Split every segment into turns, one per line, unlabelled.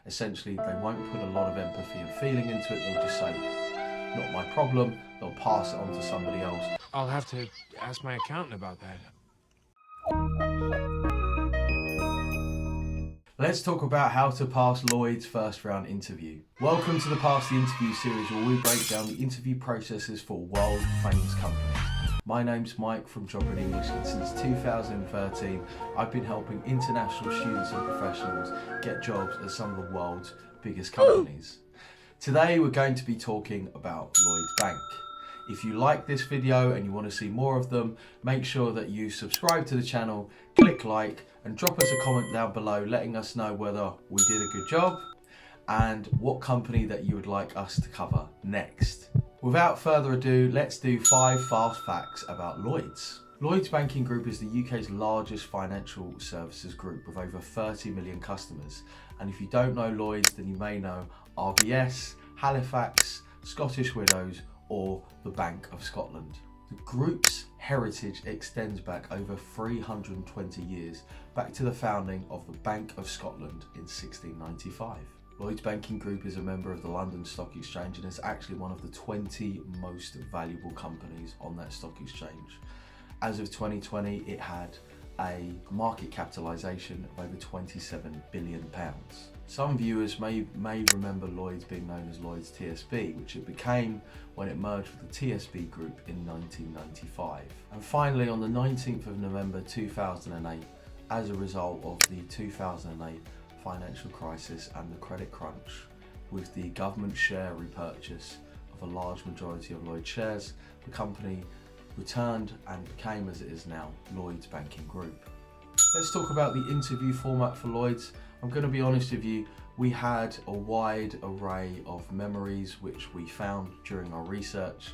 Essentially, they won't put a lot of empathy and feeling into it. They'll just say, not my problem. They'll pass it on to somebody else.
I'll have to ask my accountant about that.
Let's talk about how to pass Lloyd's first round interview. Welcome to the Pass the Interview series, where we break down the interview processes for world famous companies. My name's Mike from Job Ready English, and since 2013 I've been helping international students and professionals get jobs at some of the world's biggest companies. Today we're going to be talking about Lloyds Bank. If you like this video and you want to see more of them, make sure that you subscribe to the channel, click like, and drop us a comment down below letting us know whether we did a good job and what company that you would like us to cover next. Without further ado, let's do 5 fast facts about Lloyds. Lloyds Banking Group is the UK's largest financial services group with over 30 million customers. And if you don't know Lloyds, then you may know RBS, Halifax, Scottish Widows, or the Bank of Scotland. The group's heritage extends back over 320 years, back to the founding of the Bank of Scotland in 1695. Lloyds Banking Group is a member of the London Stock Exchange and is actually one of the 20 most valuable companies on that stock exchange. As of 2020, it had a market capitalisation of over £27 billion. Some viewers may remember Lloyds being known as Lloyds TSB, which it became when it merged with the TSB Group in 1995. And finally, on the 19th of November 2008, as a result of the 2008 financial crisis and the credit crunch, with the government share repurchase of a large majority of Lloyds shares, the company returned and became, as it is now, Lloyds Banking Group. Let's talk about the interview format for Lloyds. I'm going to be honest with you, we had a wide array of memories which we found during our research.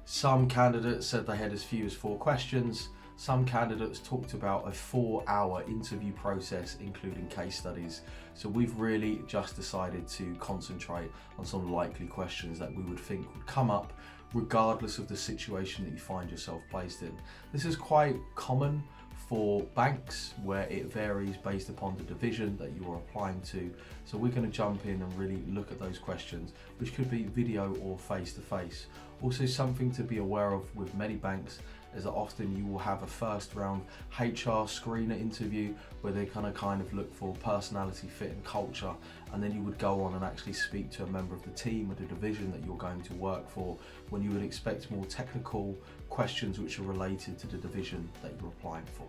Some candidates said they had as few as 4 questions. Some candidates talked about a 4-hour interview process, including case studies. So we've really just decided to concentrate on some likely questions that we would think would come up regardless of the situation that you find yourself placed in. This is quite common for banks, where it varies based upon the division that you are applying to. So we're going to jump in and really look at those questions, which could be video or face-to-face. Also, something to be aware of with many banks is that often you will have a first round HR screener interview where they kind of look for personality, fit and culture, and then you would go on and actually speak to a member of the team or the division that you're going to work for, when you would expect more technical questions which are related to the division that you're applying for.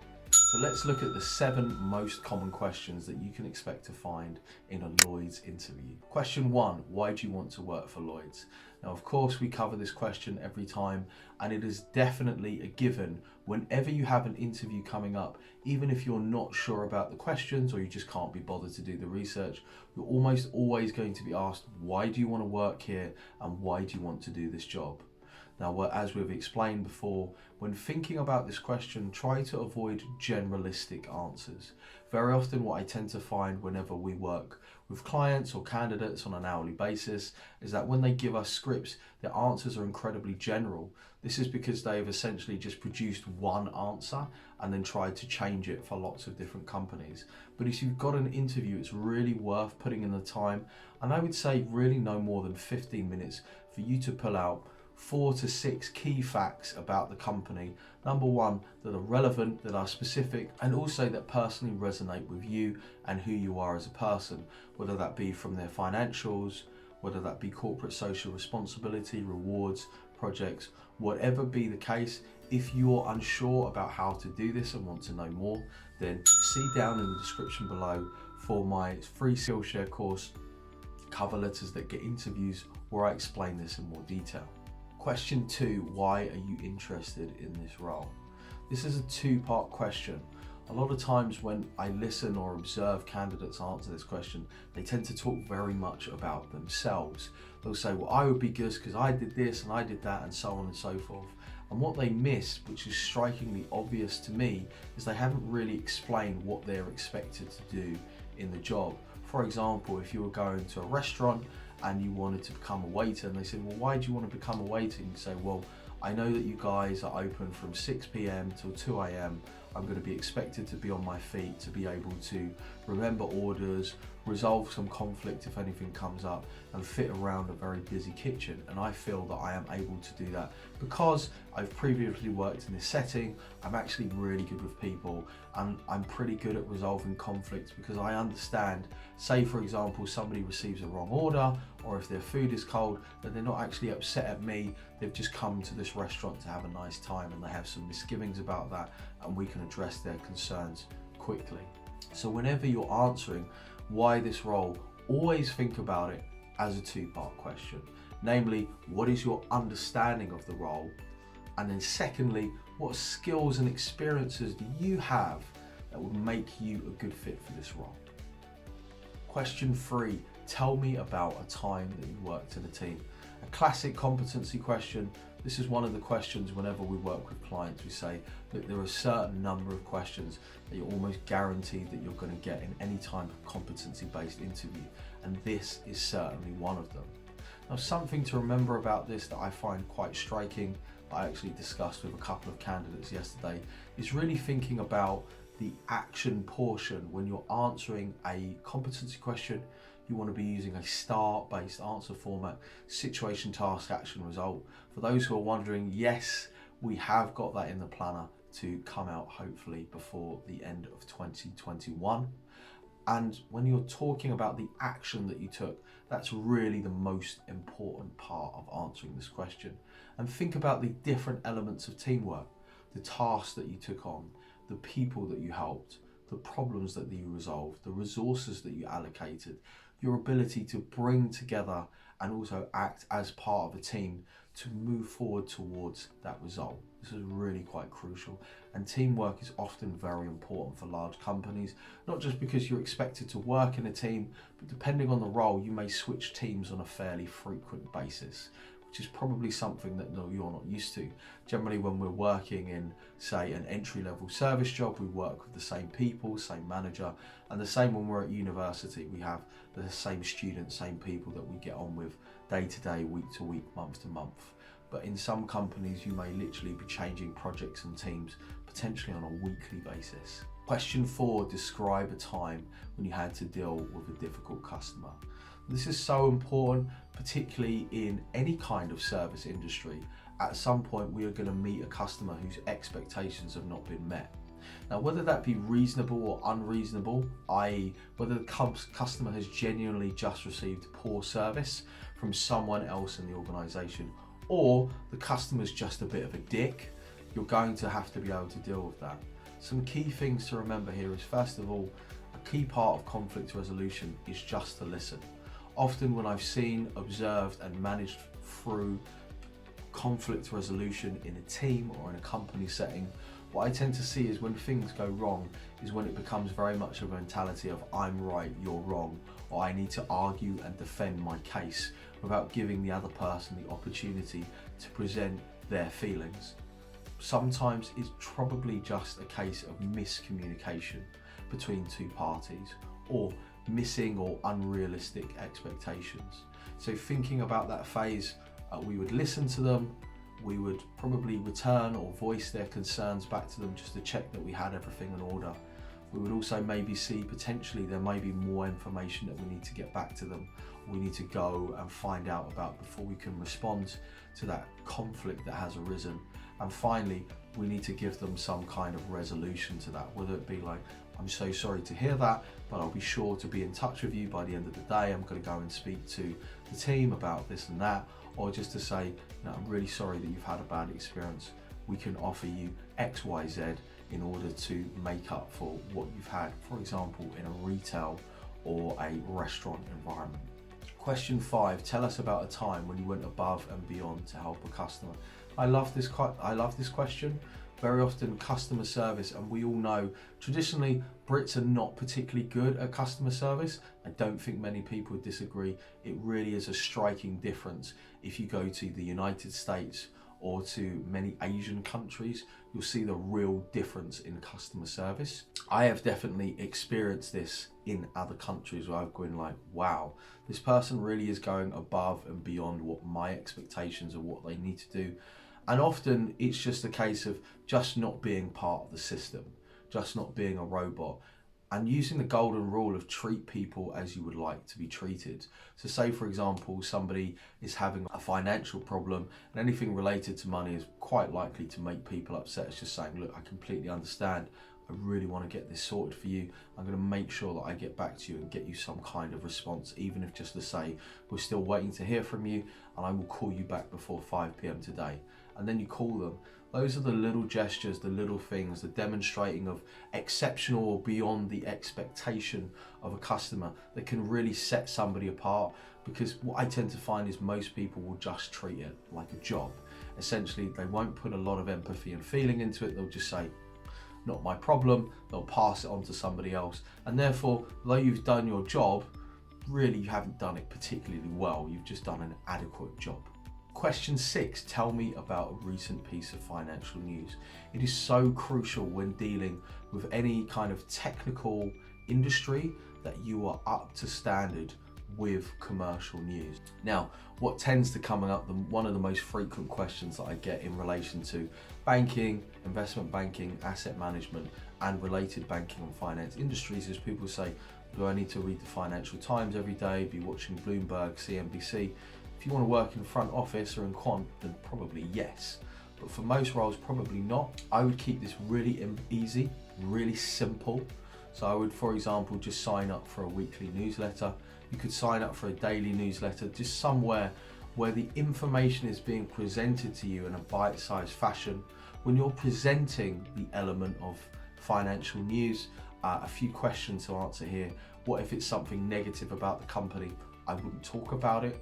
So let's look at the 7 most common questions that you can expect to find in a Lloyds interview. Question 1, why do you want to work for Lloyds? Now, of course, we cover this question every time, and it is definitely a given whenever you have an interview coming up. Even if you're not sure about the questions or you just can't be bothered to do the research, you're almost always going to be asked, why do you want to work here and why do you want to do this job? Now, as we've explained before, when thinking about this question, try to avoid generalistic answers. Very often what I tend to find whenever we work with clients or candidates on an hourly basis is that when they give us scripts, their answers are incredibly general. This is because they've essentially just produced one answer and then tried to change it for lots of different companies. But if you've got an interview, it's really worth putting in the time, and I would say really no more than 15 minutes for you to pull out 4 to 6 key facts about the company. Number 1, that are relevant, that are specific, and also that personally resonate with you and who you are as a person, whether that be from their financials, whether that be corporate social responsibility, rewards, projects, whatever be the case. If you're unsure about how to do this and want to know more, then see down in the description below for my free Skillshare course, Cover Letters That Get Interviews, where I explain this in more detail. Question 2, why are you interested in this role? This is a 2-part question. A lot of times when I listen or observe candidates answer this question, they tend to talk very much about themselves. They'll say, well, I would be good because I did this and I did that and so on and so forth. And what they miss, which is strikingly obvious to me, is they haven't really explained what they're expected to do in the job. For example, if you were going to a restaurant and you wanted to become a waiter and they said, well, why do you want to become a waiter? And you say, well, I know that you guys are open from 6 p.m. till 2 a.m. I'm going to be expected to be on my feet, to be able to remember orders, resolve some conflict if anything comes up, and fit around a very busy kitchen. And I feel that I am able to do that because I've previously worked in this setting. I'm actually really good with people, and I'm pretty good at resolving conflicts because I understand, say for example, somebody receives a wrong order, or if their food is cold, that they're not actually upset at me. They've just come to this restaurant to have a nice time, and they have some misgivings about that, and we can address their concerns quickly. So whenever you're answering why this role, always think about it as a two-part question. Namely, what is your understanding of the role? And then secondly, what skills and experiences do you have that would make you a good fit for this role? Question 3, tell me about a time that you worked in a team. A classic competency question. This is one of the questions whenever we work with clients. We say that there are a certain number of questions that you're almost guaranteed that you're going to get in any type of competency-based interview, and this is certainly one of them. Now, something to remember about this that I find quite striking, I actually discussed with a couple of candidates yesterday, is really thinking about the action portion. When you're answering a competency question, you want to be using a STAR-based answer format: situation, task, action, result. For those who are wondering, yes, we have got that in the planner to come out hopefully before the end of 2021. And when you're talking about the action that you took, that's really the most important part of answering this question. And think about the different elements of teamwork: the tasks that you took on, the people that you helped, the problems that you resolved, the resources that you allocated, your ability to bring together and also act as part of a team to move forward towards that result. This is really quite crucial, and teamwork is often very important for large companies, not just because you're expected to work in a team, but depending on the role, you may switch teams on a fairly frequent basis, which is probably something that you're not used to. Generally, when we're working in, say, an entry-level service job, we work with the same people, same manager, and the same when we're at university. We have the same students, same people that we get on with day to day, week to week, month to month. But in some companies, you may literally be changing projects and teams, potentially on a weekly basis. Question 4, describe a time when you had to deal with a difficult customer. This is so important, particularly in any kind of service industry. At some point, we are going to meet a customer whose expectations have not been met. Now, whether that be reasonable or unreasonable, i.e. whether the customer has genuinely just received poor service from someone else in the organisation, or the customer's just a bit of a dick, you're going to have to be able to deal with that. Some key things to remember here is, first of all, a key part of conflict resolution is just to listen. Often when I've seen, observed and managed through conflict resolution in a team or in a company setting, what I tend to see is when things go wrong is when it becomes very much of a mentality of I'm right, you're wrong, or I need to argue and defend my case without giving the other person the opportunity to present their feelings. Sometimes it's probably just a case of miscommunication between two parties, or missing or unrealistic expectations. So thinking about that phase, we would listen to them, we would probably return or voice their concerns back to them just to check that we had everything in order. We would also maybe see potentially there may be more information that we need to get back to them, we need to go and find out about before we can respond to that conflict that has arisen. And finally, we need to give them some kind of resolution to that, whether it be like, I'm so sorry to hear that, but I'll be sure to be in touch with you by the end of the day. I'm going to go and speak to the team about this and that, or just to say, I'm really sorry that you've had a bad experience. We can offer you X, Y, Z in order to make up for what you've had, for example, in a retail or a restaurant environment. Question 5, tell us about a time when you went above and beyond to help a customer. I love this question. Very often customer service, and we all know traditionally Brits are not particularly good at customer service. I don't think many people disagree. It really is a striking difference. If you go to the United States or to many Asian countries, you'll see the real difference in customer service. I have definitely experienced this in other countries where I've gone like, wow, this person really is going above and beyond what my expectations of what they need to do. And often it's just a case of just not being part of the system. just not being a robot. And using the golden rule of treat people as you would like to be treated. So say, for example, somebody is having a financial problem and anything related to money is quite likely to make people upset. It's just saying, look, I completely understand. I really want to get this sorted for you. I'm going to make sure that I get back to you and get you some kind of response, even if just to say, we're still waiting to hear from you and I will call you back before 5 p.m. today. And then you call them. Those are the little gestures, the little things, the demonstrating of exceptional or beyond the expectation of a customer that can really set somebody apart. Because what I tend to find is most people will just treat it like a job. Essentially, they won't put a lot of empathy and feeling into it. They'll just say, not my problem. They'll pass it on to somebody else. And therefore, though you've done your job, really you haven't done it particularly well. You've just done an adequate job. Question 6, tell me about a recent piece of financial news. It is so crucial when dealing with any kind of technical industry that you are up to standard with commercial news. Now, what tends to come up, one of the most frequent questions that I get in relation to banking, investment banking, asset management, and related banking and finance industries is people say, do I need to read the Financial Times every day, be watching Bloomberg, CNBC? If you want to work in front office or in quant, then probably yes. But for most roles, probably not. I would keep this really easy, really simple. So I would, for example, just sign up for a weekly newsletter. You could sign up for a daily newsletter, just somewhere where the information is being presented to you in a bite-sized fashion. When you're presenting the element of financial news, a few questions to answer here. What if it's something negative about the company? I wouldn't talk about it.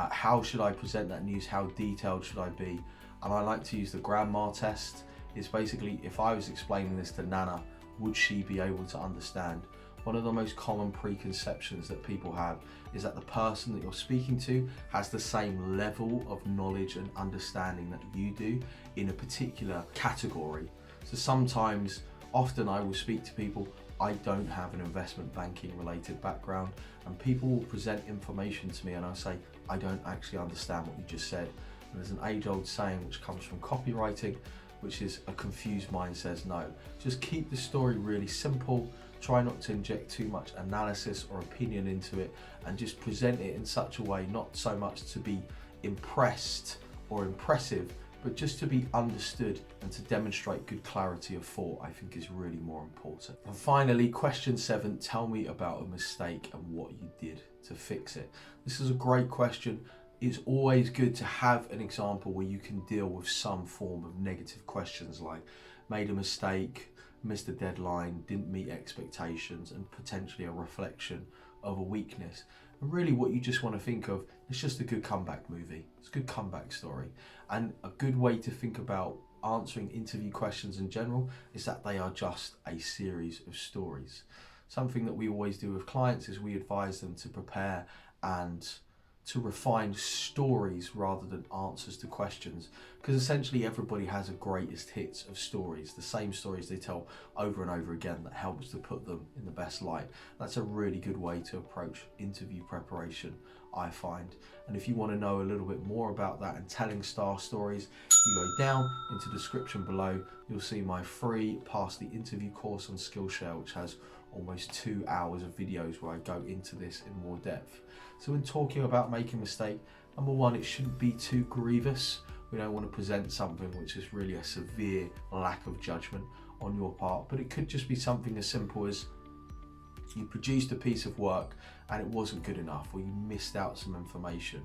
How should I present that news? How detailed should I be? And I like to use the grandma test. It's basically, if I was explaining this to Nana, would she be able to understand? One of the most common preconceptions that people have is that the person that you're speaking to has the same level of knowledge and understanding that you do in a particular category. So sometimes, often I will speak to people, I don't have an investment banking related background, and people will present information to me and I'll say, I don't actually understand what you just said. And there's an age-old saying which comes from copywriting, which is a confused mind says no. Just keep the story really simple, try not to inject too much analysis or opinion into it, and just present it in such a way, not so much to be impressed or impressive, but just to be understood and to demonstrate good clarity of thought, I think is really more important. And finally, question 7, tell me about a mistake and what you did to fix it. This is a great question. It's always good to have an example where you can deal with some form of negative questions like made a mistake, missed a deadline, didn't meet expectations, and potentially a reflection of a weakness. And really what you just want to think of, it's just a good comeback movie. It's a good comeback story. And a good way to think about answering interview questions in general is that they are just a series of stories. Something that we always do with clients is we advise them to prepare and to refine stories rather than answers to questions, because essentially everybody has a greatest hits of stories, the same stories they tell over and over again that helps to put them in the best light. That's a really good way to approach interview preparation, I find. And if you want to know a little bit more about that and telling star stories, you go down into the description below, you'll see my free Pass the Interview course on Skillshare, which has almost 2 hours of videos where I go into this in more depth. So when talking about making a mistake, number one, it shouldn't be too grievous. We don't want to present something which is really a severe lack of judgment on your part, but it could just be something as simple as you produced a piece of work and it wasn't good enough, or you missed out some information.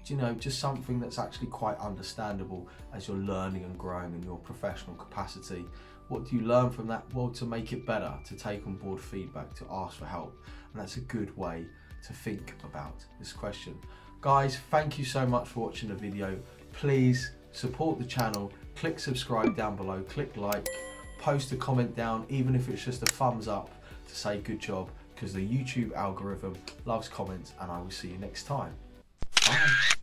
You know, just something that's actually quite understandable as you're learning and growing in your professional capacity. What do you learn from that? Well, to make it better, to take on board feedback, to ask for help. And that's a good way to think about this question. Guys, thank you so much for watching the video. Please support the channel, click subscribe down below, click like, post a comment down, even if it's just a thumbs up to say good job, because the YouTube algorithm loves comments, and I will see you next time. Bye.